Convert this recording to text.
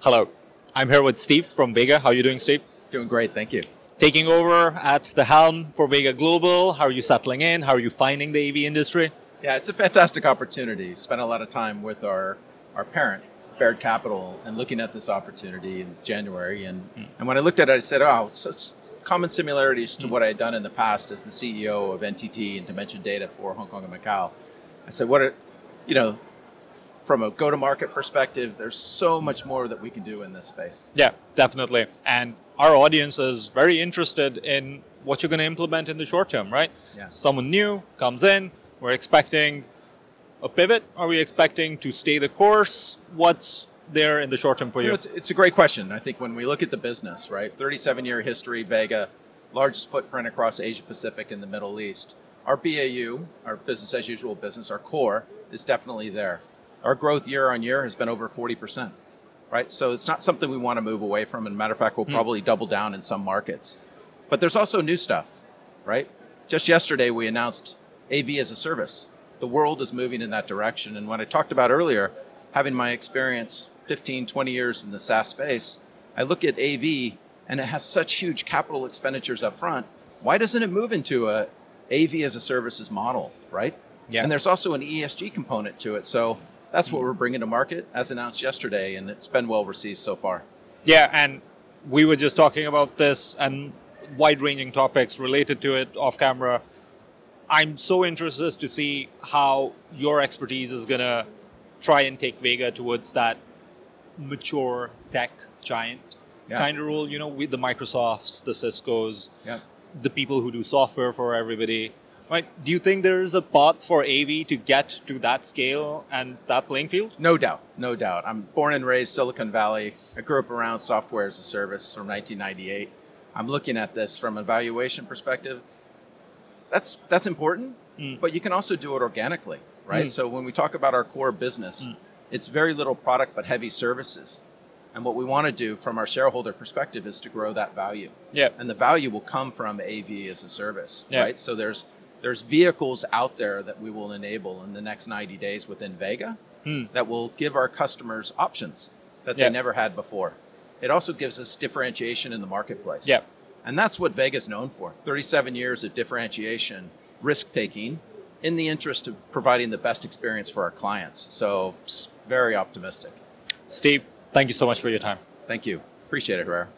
Hello, I'm here with Steve from Vega. How are you doing, Steve? Doing great, thank you. Taking over at the helm for Vega Global. How are you settling in? How are you finding the AV industry? Yeah, it's a fantastic opportunity. Spent a lot of time with our parent, Baird Capital, and looking at this opportunity in January. And when I looked at it, I said, oh, common similarities to what I had done in the past as the CEO of NTT and Dimension Data for Hong Kong and Macau. I said, from a go-to-market perspective, there's so much more that we can do in this space. Yeah, definitely. And our audience is very interested in what you're going to implement in the short term, right? Yeah. Someone new comes in, we're expecting a pivot. Are we expecting to stay the course? What's there in the short term for you? It's a great question. I think when we look at the business, right, 37-year history, Vega, largest footprint across Asia Pacific and the Middle East. Our BAU, our business as usual business, our core is definitely there. Our growth year on year has been over 40%, right? So it's not something we want to move away from. And matter of fact, we'll probably double down in some markets. But there's also new stuff, right? Just yesterday, we announced AV as a service. The world is moving in that direction. And when I talked about earlier, having my experience 15, 20 years in the SaaS space, I look at AV and it has such huge capital expenditures up front. Why doesn't it move into a AV as a services model, right? Yeah. And there's also an ESG component to it. So that's what we're bringing to market, as announced yesterday, and it's been well received so far. Yeah, and we were just talking about this and wide-ranging topics related to it off camera. I'm so interested to see how your expertise is going to try and take Vega towards that mature tech giant kind of role, you know, with the Microsofts, the Ciscos, the people who do software for everybody. Right. Do you think there is a path for AV to get to that scale and that playing field? No doubt, no doubt. I'm born and raised Silicon Valley. I grew up around software as a service from 1998. I'm looking at this from a valuation perspective. That's important, but you can also do it organically, right? So when we talk about our core business, it's very little product but heavy services. And what we want to do from our shareholder perspective is to grow that value. Yeah. And the value will come from AV as a service, right? So there's vehicles out there that we will enable in the next 90 days within Vega that will give our customers options that they never had before. It also gives us differentiation in the marketplace. Yeah. And that's what Vega's known for. 37 years of differentiation, risk-taking, in the interest of providing the best experience for our clients. So very optimistic. Steve, thank you so much for your time. Thank you. Appreciate it, Herrera.